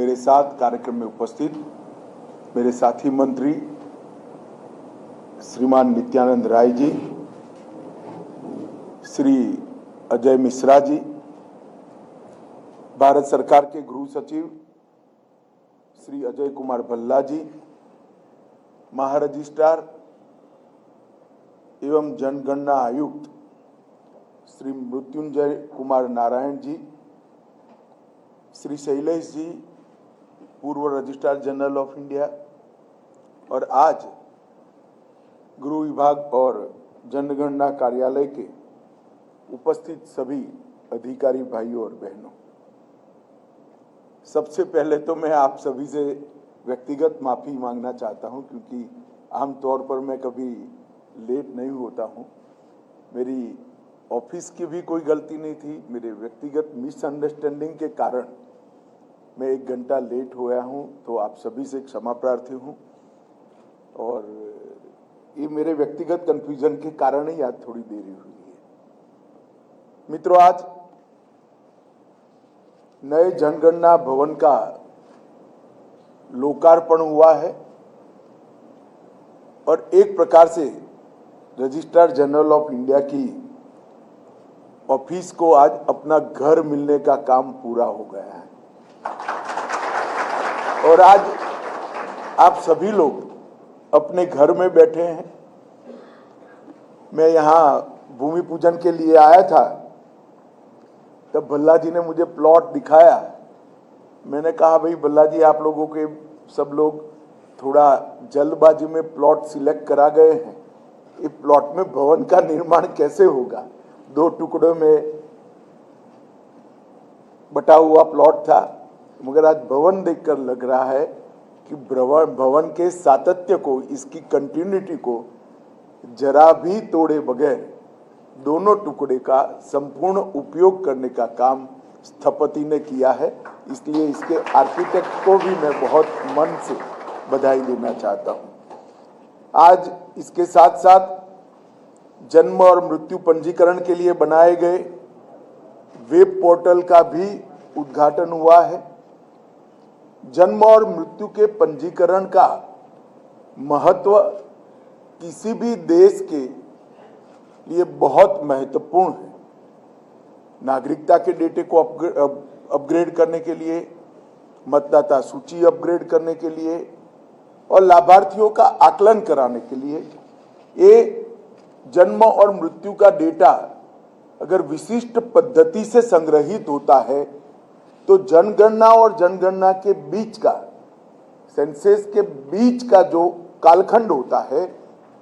मेरे साथ कार्यक्रम में उपस्थित मेरे साथी मंत्री श्रीमान नित्यानंद राय जी, श्री अजय मिश्रा जी, भारत सरकार के गृह सचिव श्री अजय कुमार भल्ला जी, महारजिस्ट्रार एवं जनगणना आयुक्त श्री मृत्युंजय कुमार नारायण जी, श्री शैलेश जी, पूर्व रजिस्ट्रार जनरल ऑफ इंडिया, और आज गृह विभाग और जनगणना कार्यालय के उपस्थित सभी अधिकारी भाइयों और बहनों, सबसे पहले तो मैं आप सभी से व्यक्तिगत माफ़ी मांगना चाहता हूं, क्योंकि आमतौर पर मैं कभी लेट नहीं होता हूं। मेरी ऑफिस की भी कोई गलती नहीं थी, मेरे व्यक्तिगत मिसअंडरस्टैंडिंग के कारण मैं 1 घंटा लेट हो गया हूं, तो आप सभी से क्षमा प्रार्थी हूं। और ये मेरे व्यक्तिगत कंफ्यूजन के कारण ही आज थोड़ी देरी हुई है। मित्रों, आज नए जनगणना भवन का लोकार्पण हुआ है और एक प्रकार से रजिस्ट्रार जनरल ऑफ इंडिया की ऑफिस को आज अपना घर मिलने का काम पूरा हो गया है। और आज आप सभी लोग अपने घर में बैठे हैं। मैं यहाँ भूमि पूजन के लिए आया था, तब भल्ला जी ने मुझे प्लॉट दिखाया। मैंने कहा, भाई भल्ला जी, आप लोगों के सब लोग थोड़ा जल्दबाजी में प्लॉट सिलेक्ट करा गए हैं। इस प्लॉट में भवन का निर्माण कैसे होगा? 2 टुकड़ों में बटा हुआ प्लॉट था, मगर आज भवन देखकर लग रहा है कि भवन के सातत्य को, इसकी कंटिन्यूटी को जरा भी तोड़े बगैर दोनों टुकड़े का संपूर्ण उपयोग करने का काम स्थपति ने किया है। इसलिए इसके आर्किटेक्ट को भी मैं बहुत मन से बधाई देना चाहता हूं। आज इसके साथ साथ जन्म और मृत्यु पंजीकरण के लिए बनाए गए वेब पोर्टल का भी उद्घाटन हुआ है। जन्म और मृत्यु के पंजीकरण का महत्व किसी भी देश के लिए बहुत महत्वपूर्ण है। नागरिकता के डेटे को अपग्रेड करने के लिए, मतदाता सूची अपग्रेड करने के लिए और लाभार्थियों का आकलन कराने के लिए ये जन्म और मृत्यु का डेटा अगर विशिष्ट पद्धति से संग्रहित होता है तो जनगणना और जनगणना के बीच का, सेंसस के बीच का जो कालखंड होता है,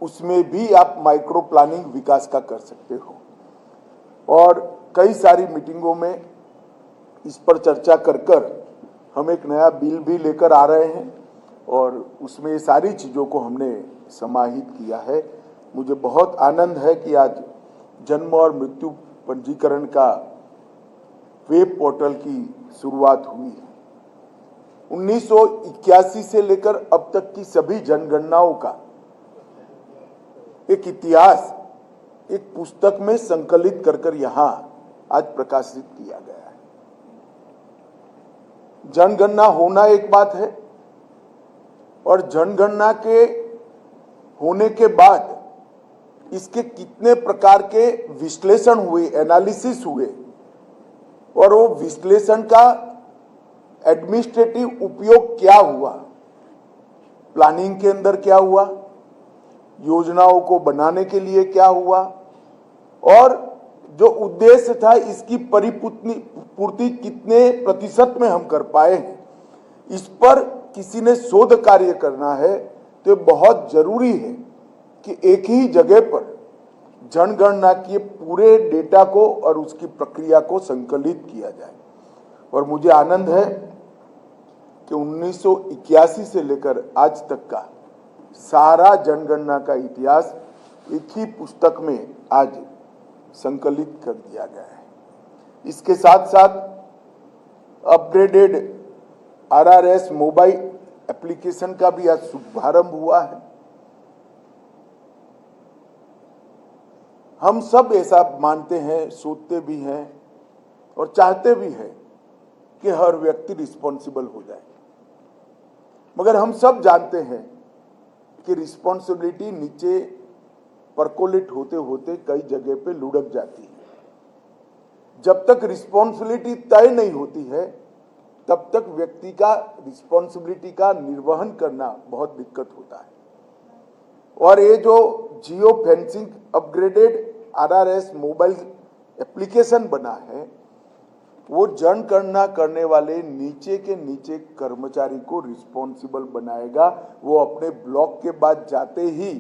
उसमें भी आप माइक्रो प्लानिंग विकास का कर सकते हो। और कई सारी मीटिंगों में इस पर चर्चा कर हम एक नया बिल भी लेकर आ रहे हैं और उसमें ये सारी चीज़ों को हमने समाहित किया है। मुझे बहुत आनंद है कि आज जन्म और मृत्यु पंजीकरण का वेब पोर्टल की शुरुआत हुई है। 1981 से लेकर अब तक की सभी जनगणनाओं का एक इतिहास एक पुस्तक में संकलित कर यहां आज प्रकाशित किया गया है। जनगणना होना एक बात है और जनगणना के होने के बाद इसके कितने प्रकार के विश्लेषण हुए, एनालिसिस हुए, और वो विश्लेषण का एडमिनिस्ट्रेटिव उपयोग क्या हुआ, प्लानिंग के अंदर क्या हुआ, योजनाओं को बनाने के लिए क्या हुआ, और जो उद्देश्य था इसकी पूर्ति कितने प्रतिशत में हम कर पाए हैं, इस पर किसी ने शोध कार्य करना है तो बहुत जरूरी है कि एक ही जगह पर जनगणना के पूरे डेटा को और उसकी प्रक्रिया को संकलित किया जाए। और मुझे आनंद है कि 1981 से लेकर आज तक का सारा जनगणना का इतिहास एक ही पुस्तक में आज संकलित कर दिया गया है। इसके साथ साथ अपग्रेडेड RRS मोबाइल एप्लीकेशन का भी आज शुभारंभ हुआ है। हम सब ऐसा मानते हैं, सोचते भी हैं और चाहते भी हैं कि हर व्यक्ति रिस्पॉन्सिबल हो जाए, मगर हम सब जानते हैं कि रिस्पॉन्सिबिलिटी नीचे परकोलेट होते होते कई जगह पे लुढ़क जाती है। जब तक रिस्पॉन्सिबिलिटी तय नहीं होती है तब तक व्यक्ति का रिस्पॉन्सिबिलिटी का निर्वहन करना बहुत दिक्कत होता है। और ये जो geo fencing upgraded RRS mobile application बना है, वो जनगणना करने वाले नीचे के नीचे कर्मचारी को रिस्पॉन्सिबल बनाएगा। वो अपने ब्लॉक के बाद जाते ही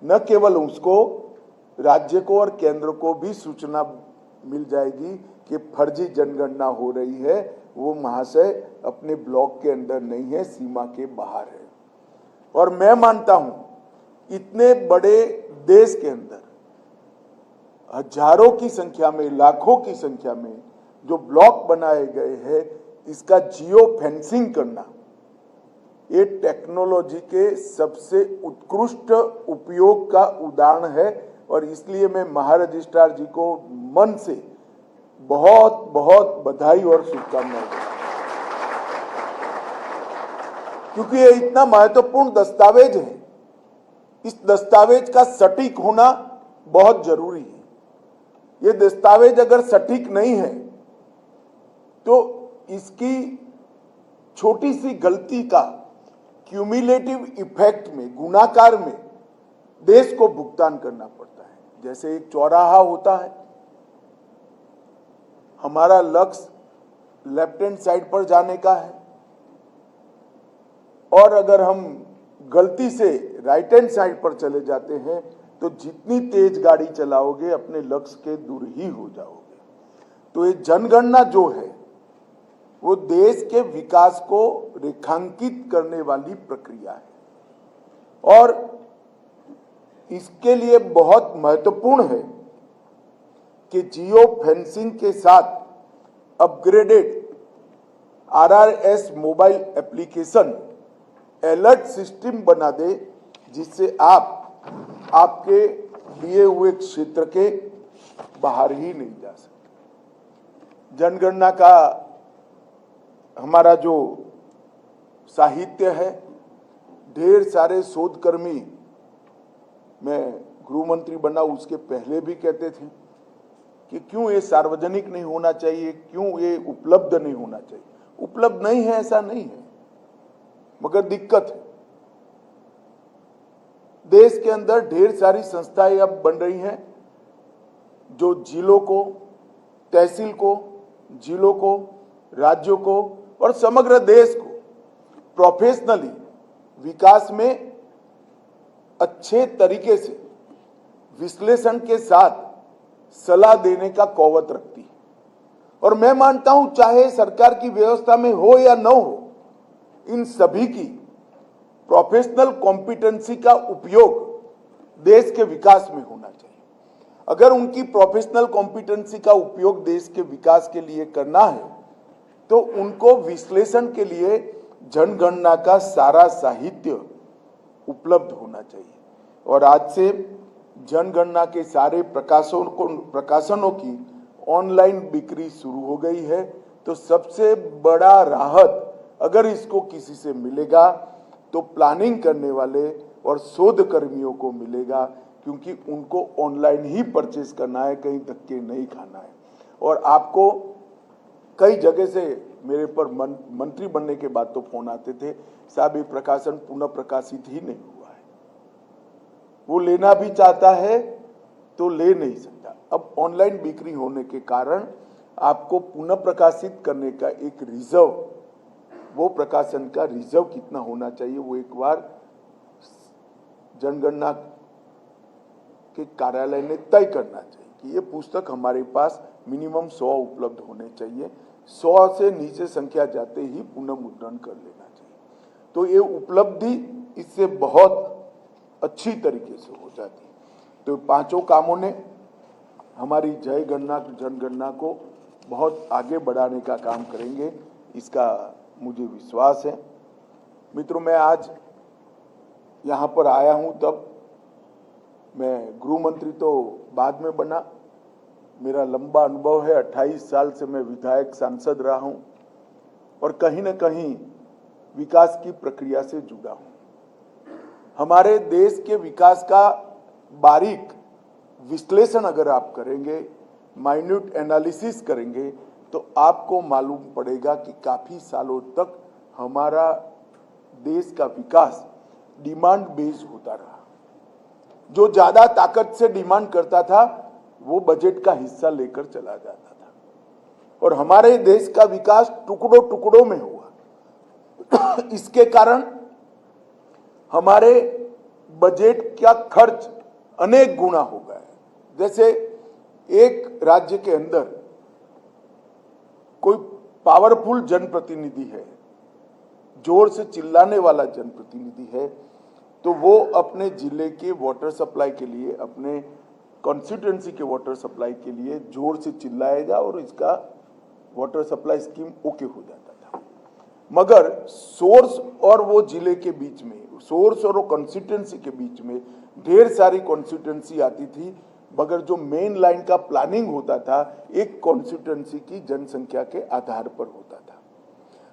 न केवल उसको, राज्य को और केंद्र को भी सूचना मिल जाएगी कि फर्जी जनगणना हो रही है, वो महाशय अपने ब्लॉक के अंदर नहीं है, सीमा के बाहर है। और मैं मानता हूं इतने बड़े देश के अंदर हजारों की संख्या में, लाखों की संख्या में जो ब्लॉक बनाए गए हैं, इसका जियो फेंसिंग करना ये टेक्नोलॉजी के सबसे उत्कृष्ट उपयोग का उदाहरण है। और इसलिए मैं महारजिस्ट्रार जी को मन से बहुत बहुत बधाई और शुभकामनाएं देता हूं, क्योंकि ये इतना महत्वपूर्ण दस्तावेज है। इस दस्तावेज का सटीक होना बहुत जरूरी है। ये दस्तावेज अगर सटीक नहीं है तो इसकी छोटी सी गलती का क्यूमुलेटिव इफेक्ट में, गुणाकार में देश को भुगतान करना पड़ता है। जैसे एक चौराहा होता है, हमारा लक्ष्य लेफ्ट हैंड साइड पर जाने का है और अगर हम गलती से राइट हैंड साइड पर चले जाते हैं तो जितनी तेज गाड़ी चलाओगे अपने लक्ष्य के दूर ही हो जाओगे। तो ये जनगणना जो है वो देश के विकास को रेखांकित करने वाली प्रक्रिया है और इसके लिए बहुत महत्वपूर्ण है कि जियो फेंसिंग के साथ upgraded RRS mobile application alert system बना दे, जिससे आप आपके लिए हुए क्षेत्र के बाहर ही नहीं जा सकते। जनगणना का हमारा जो साहित्य है, ढेर सारे शोधकर्मी, मैं गृह मंत्री बना उसके पहले भी कहते थे कि क्यों ये सार्वजनिक नहीं होना चाहिए, क्यों ये उपलब्ध नहीं होना चाहिए। उपलब्ध नहीं है ऐसा नहीं है, मगर दिक्कत है। देश के अंदर ढेर सारी संस्थाएं अब बन रही हैं जो जिलों को, तहसील को, जिलों को, राज्यों को और समग्र देश को प्रोफेशनली विकास में अच्छे तरीके से विश्लेषण के साथ सलाह देने का कौवत रखती है। और मैं मानता हूं चाहे सरकार की व्यवस्था में हो या न हो, इन सभी की प्रोफेशनल कॉम्पिटेंसी का उपयोग देश के विकास में होना चाहिए। अगर उनकी प्रोफेशनल कॉम्पिटेंसी का उपयोग देश के विकास के लिए करना है तो उनको विश्लेषण के लिए जनगणना का सारा साहित्य उपलब्ध होना चाहिए। और आज से जनगणना के सारे प्रकाशनों की ऑनलाइन बिक्री शुरू हो गई है। तो सबसे बड़ा राहत अगर इसको किसी से मिलेगा तो प्लानिंग करने वाले और शोध कर्मियों को मिलेगा, क्योंकि उनको ऑनलाइन ही परचेस करना है, कहीं धक्के नहीं खाना है। और आपको कई जगह से मेरे पर मंत्री बनने के बाद तो फोन आते थे, साहब ये प्रकाशन पुनः प्रकाशित ही नहीं हुआ है। वो लेना भी चाहता है तो ले नहीं सकता। अब ऑनलाइन बिक्री होने के कारण आपको पुनः प्रकाशित करने का एक रिजर्व, वो प्रकाशन का रिजर्व कितना होना चाहिए वो एक बार जनगणना के कार्यालय ने तय करना चाहिए कि ये पुस्तक हमारे पास मिनिमम 100 उपलब्ध होने चाहिए। 100 से नीचे संख्या जाते ही पुनः मुद्रण कर लेना चाहिए। तो ये उपलब्धि इससे बहुत अच्छी तरीके से हो जाती है। तो पांचों कामों ने हमारी जनगणना को बहुत आगे बढ़ाने का काम करेंगे, इसका मुझे विश्वास है। मित्रों, मैं आज यहाँ पर आया हूँ, तब मैं गृह मंत्री तो बाद में बना। मेरा लंबा अनुभव है, 28 साल से मैं विधायक सांसद रहा हूँ और कहीं न कहीं विकास की प्रक्रिया से जुड़ा हूं। हमारे देश के विकास का बारीक विश्लेषण अगर आप करेंगे, माइन्यूट एनालिसिस करेंगे, तो आपको मालूम पड़ेगा कि काफी सालों तक हमारा देश का विकास डिमांड बेस्ड होता रहा। जो ज्यादा ताकत से डिमांड करता था वो बजट का हिस्सा लेकर चला जाता था और हमारे देश का विकास टुकड़ों टुकड़ों में हुआ। इसके कारण हमारे बजट का खर्च अनेक गुना हो गया है। जैसे एक राज्य के अंदर कोई पावरफुल जनप्रतिनिधि है, जोर से चिल्लाने वाला जनप्रतिनिधि है, तो वो अपने जिले के वाटर सप्लाई के लिए, अपने कॉन्स्टिट्यूएंसी के वाटर सप्लाई के लिए जोर से चिल्लाएगा और इसका वाटर सप्लाई स्कीम ओके हो जाता था। मगर सोर्स और वो जिले के बीच में, सोर्स और वो कॉन्स्टिट्यूएंसी के बीच में ढेर सारी कॉन्स्टिट्यूएंसी आती थी, मगर जो मेन लाइन का प्लानिंग होता था एक कॉन्स्टिट्यूएंसी की जनसंख्या के आधार पर होता था।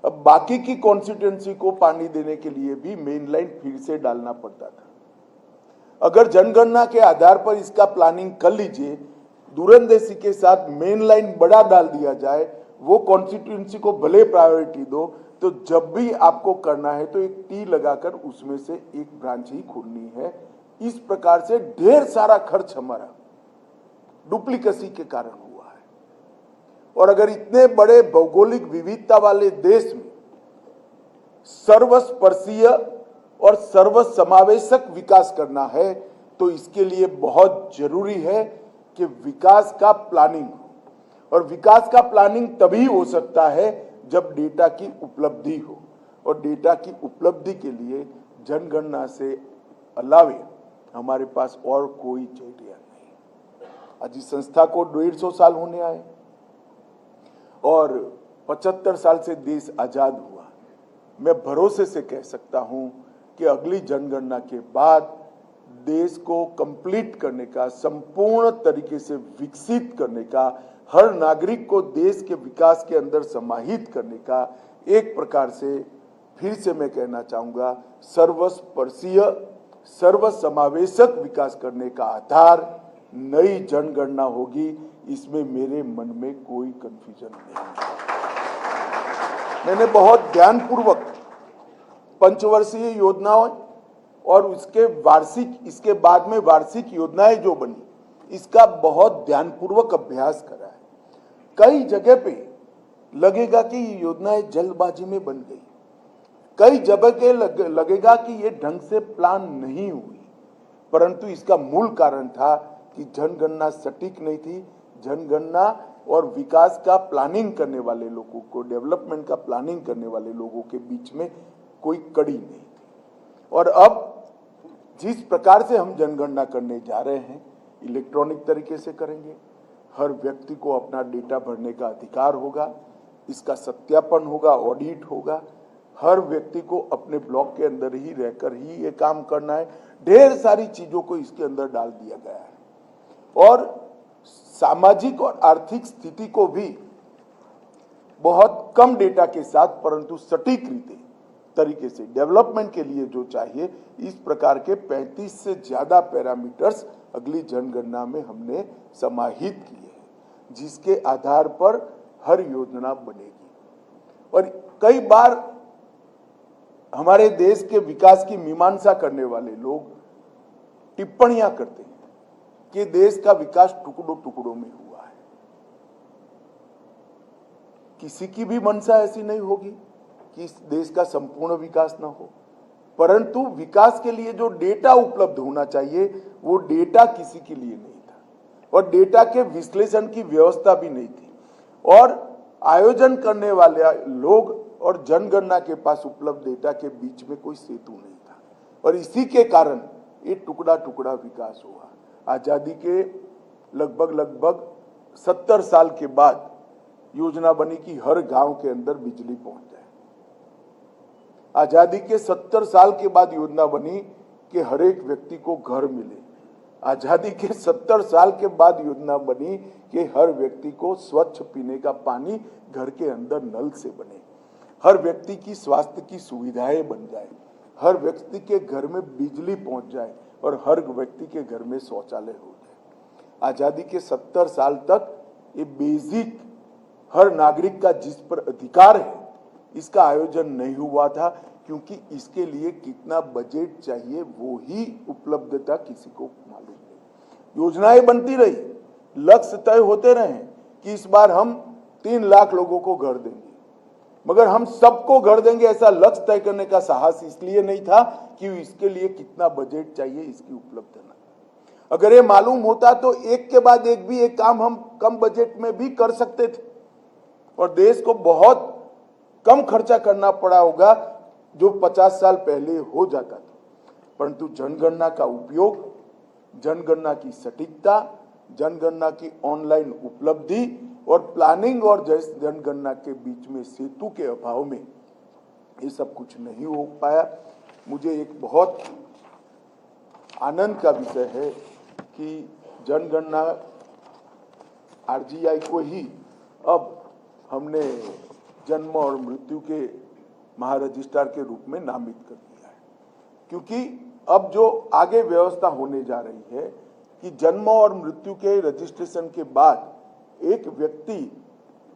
अब बाकी की कॉन्स्टिट्यूएंसी को पानी देने के लिए भी मेन लाइन फिर से डालना पड़ता था। अगर जनगणना के आधार पर इसका प्लानिंग कर लीजिए, दूरंदेशी के साथ मेन लाइन बड़ा डाल दिया जाए, वो कॉन्स्टिट्यूएंसी को भले प्रायोरिटी दो, तो जब भी आपको करना है तो एक टी लगाकर उसमें से एक ब्रांच ही खोलनी है। इस प्रकार से ढेर सारा खर्च हमारा डुप्लीकेसी के कारण हुआ है। और अगर इतने बड़े भौगोलिक विविधता वाले देश में सर्वस्पर्शीय और सर्वसमावेशक विकास करना है, तो इसके लिए बहुत जरूरी है कि विकास का प्लानिंग हो। और विकास का प्लानिंग तभी हो सकता है जब डेटा की उपलब्धि हो, और डेटा की उपलब्धि के लिए जनगणना से अलावे हमारे पास और कोई जरिया नहीं। आज इस संस्था को 150 साल होने आए और 75 साल से देश आजाद हुआ। मैं भरोसे से कह सकता हूं कि अगली जनगणना के बाद देश को कंप्लीट करने का, संपूर्ण तरीके से विकसित करने का, हर नागरिक को देश के विकास के अंदर समाहित करने का, एक प्रकार से फिर से मैं कहना चाहूंगा, सर्वस्पर्शीय सर्वसमावेशक विकास करने का आधार नई जनगणना होगी। इसमें मेरे मन में कोई कंफ्यूजन नहीं। मैंने बहुत ध्यानपूर्वक पंचवर्षीय योजनाओं और इसके बाद में वार्षिक योजनाएं जो बनी, इसका बहुत ध्यानपूर्वक अभ्यास करा है। कई जगह पे लगेगा कि ये योजनाएं जल्दबाजी में बन गई, कई जगह लगेगा कि ये ढंग से प्लान नहीं हुई, परंतु इसका मूल कारण था कि जनगणना सटीक नहीं थी। जनगणना और विकास का प्लानिंग करने वाले लोगों को, डेवलपमेंट का प्लानिंग करने वाले लोगों के बीच में कोई कड़ी नहीं थी। और अब जिस प्रकार से हम जनगणना करने जा रहे हैं, इलेक्ट्रॉनिक तरीके से करेंगे, हर व्यक्ति को अपना डेटा भरने का अधिकार होगा, इसका सत्यापन होगा, ऑडिट होगा, हर व्यक्ति को अपने ब्लॉक के अंदर ही रहकर ही ये काम करना है। ढेर सारी चीजों को इसके अंदर डाल दिया गया है और सामाजिक और आर्थिक स्थिति को भी बहुत कम डेटा के साथ, परंतु सटीक तरीके से डेवलपमेंट के लिए जो चाहिए, इस प्रकार के 35 से ज्यादा पैरामीटर्स अगली जनगणना में हमने समाहित किए हैं, जिसके आधार पर हर योजना बनेगी। और कई बार हमारे देश के विकास की मीमांसा करने वाले लोग टिप्पणियां करते हैं कि देश का विकास टुकड़ों टुकड़ों में हुआ है। किसी की भी मंशा ऐसी नहीं होगी कि इस देश का संपूर्ण विकास ना हो, परंतु विकास के लिए जो डेटा उपलब्ध होना चाहिए, वो डेटा किसी के लिए नहीं था और डेटा के विश्लेषण की व्यवस्था भी नहीं थी, और आयोजन करने वाले लोग और जनगणना के पास उपलब्ध डेटा के बीच में कोई सेतु नहीं था, और इसी के कारण ये टुकड़ा टुकड़ा विकास हुआ। आजादी के लगभग 70 साल के बाद योजना बनी कि हर गांव के अंदर बिजली पहुंच जाए। आजादी के 70 साल के बाद योजना बनी कि हर एक व्यक्ति को घर मिले। आजादी के 70 साल के बाद योजना बनी कि हर व्यक्ति को स्वच्छ पीने का पानी घर के अंदर नल से बने। हर व्यक्ति की स्वास्थ्य की सुविधाएं बन जाए, हर व्यक्ति के घर में बिजली पहुंच जाए और हर व्यक्ति के घर में शौचालय हो जाए। आजादी के 70 साल तक ये बेसिक हर नागरिक का जिस पर अधिकार है, इसका आयोजन नहीं हुआ था, क्योंकि इसके लिए कितना बजट चाहिए वो ही उपलब्धता किसी को मालूम नहीं। योजनाएं बनती रही, लक्ष्य तय होते रहे कि इस बार हम 3 लाख लोगों को घर देंगे, मगर हम सबको घर देंगे ऐसा लक्ष्य तय करने का साहस इसलिए नहीं था कि इसके लिए कितना बजट चाहिए इसकी उपलब्धता। अगर ये मालूम होता तो एक के बाद एक भी एक काम हम कम बजट में भी कर सकते थे और देश को बहुत कम खर्चा करना पड़ा होगा जो 50 साल पहले हो जाता था। परंतु जनगणना का उपयोग, जनगणना की सटीकता, जनगणना की ऑनलाइन उपलब्धि और प्लानिंग और जनगणना के बीच में सेतु के अभाव में ये सब कुछ नहीं हो पाया। मुझे एक बहुत आनंद का विषय है कि जनगणना आरजीआई को ही अब हमने जन्म और मृत्यु के महारजिस्ट्रार के रूप में नामित कर दिया है, क्योंकि अब जो आगे व्यवस्था होने जा रही है कि जन्म और मृत्यु के रजिस्ट्रेशन के बाद एक व्यक्ति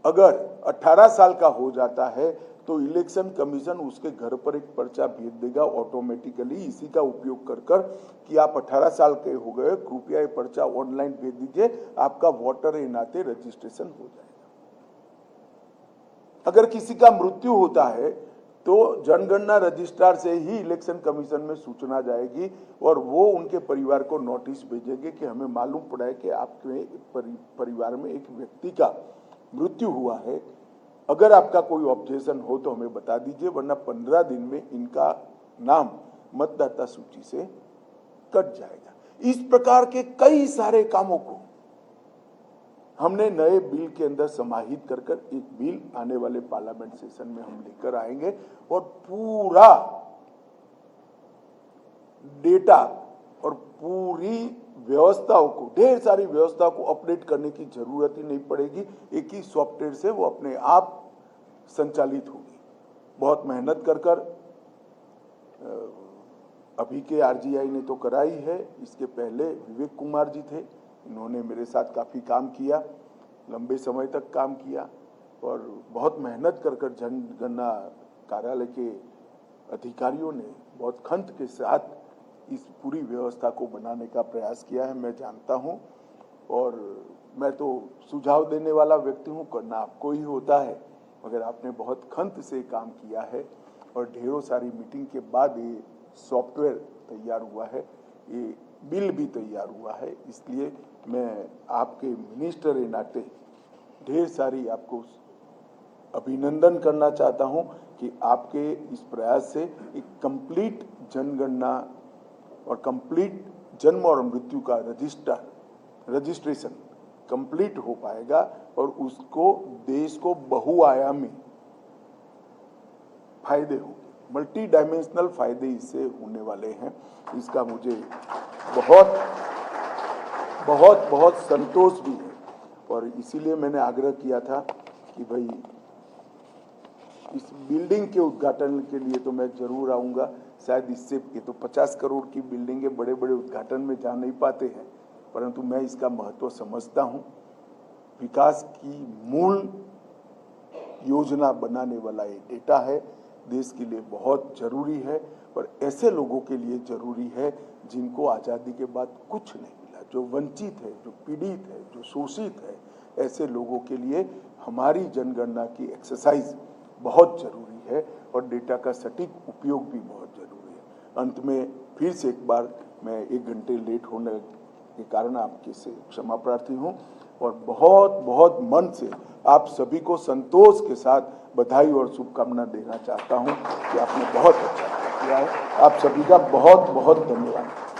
अगर 18 साल का हो जाता है तो इलेक्शन कमीशन उसके घर पर एक पर्चा भेज देगा ऑटोमेटिकली, इसी का उपयोग कर कि आप 18 साल के हो गए, कृपया ये पर्चा ऑनलाइन भेज दीजिए, आपका वोटर के नाते रजिस्ट्रेशन हो जाएगा। अगर किसी का मृत्यु होता है तो जनगणना रजिस्ट्रार से ही इलेक्शन कमीशन में सूचना जाएगी और वो उनके परिवार को नोटिस भेजेंगे कि हमें मालूम पड़ा है कि आपके परिवार में एक व्यक्ति का मृत्यु हुआ है, अगर आपका कोई ऑब्जेक्शन हो तो हमें बता दीजिए, वरना 15 दिन में इनका नाम मतदाता सूची से कट जाएगा। इस प्रकार के कई सारे कामों को हमने नए बिल के अंदर समाहित कर एक बिल आने वाले पार्लियामेंट सेशन में हम लेकर आएंगे और पूरा डेटा और पूरी व्यवस्थाओं को, ढेर सारी व्यवस्थाओं को अपडेट करने की जरूरत ही नहीं पड़ेगी। एक ही सॉफ्टवेयर से वो अपने आप संचालित होगी। बहुत मेहनत कर अभी के आरजीआई ने तो कराई है, इसके पहले विवेक कुमार जी थे, इन्होंने मेरे साथ काफ़ी काम किया, लंबे समय तक काम किया और बहुत मेहनत कर जनगणना कार्यालय के अधिकारियों ने बहुत खंत के साथ इस पूरी व्यवस्था को बनाने का प्रयास किया है। मैं जानता हूं और मैं तो सुझाव देने वाला व्यक्ति हूं, करना आपको ही होता है, मगर आपने बहुत खंत से काम किया है और ढेरों सारी मीटिंग के बाद ये सॉफ्टवेयर तैयार हुआ है, ये बिल भी तैयार हुआ है। इसलिए मैं आपके मिनिस्टर के नाते ढेर सारी आपको अभिनंदन करना चाहता हूं कि आपके इस प्रयास से एक कंप्लीट जनगणना और कंप्लीट जन्म और मृत्यु का रजिस्ट्रेशन कंप्लीट हो पाएगा और उसको देश को बहुआयामी फायदे होंगे, मल्टी डायमेंशनल फायदे इससे होने वाले हैं। इसका मुझे बहुत बहुत बहुत संतोष भी है और इसीलिए मैंने आग्रह किया था कि भाई इस बिल्डिंग के उद्घाटन के लिए तो मैं जरूर आऊँगा। शायद इससे ये तो 50 करोड़ की बिल्डिंग है, बड़े बड़े उद्घाटन में जा नहीं पाते हैं, परंतु मैं इसका महत्व समझता हूँ। विकास की मूल योजना बनाने वाला ये डेटा है, देश के लिए बहुत जरूरी है और ऐसे लोगों के लिए जरूरी है जिनको आज़ादी के बाद कुछ नहीं मिला, जो वंचित है, जो पीड़ित है, जो शोषित है, ऐसे लोगों के लिए हमारी जनगणना की एक्सरसाइज बहुत जरूरी है और डेटा का सटीक उपयोग भी बहुत जरूरी है। अंत में फिर से एक बार मैं 1 घंटे लेट होने के कारण आपके से क्षमा प्रार्थी हूँ और बहुत बहुत मन से आप सभी को संतोष के साथ बधाई और शुभकामना देना चाहता हूँ कि आपने बहुत अच्छा किया है। आप सभी का बहुत बहुत धन्यवाद।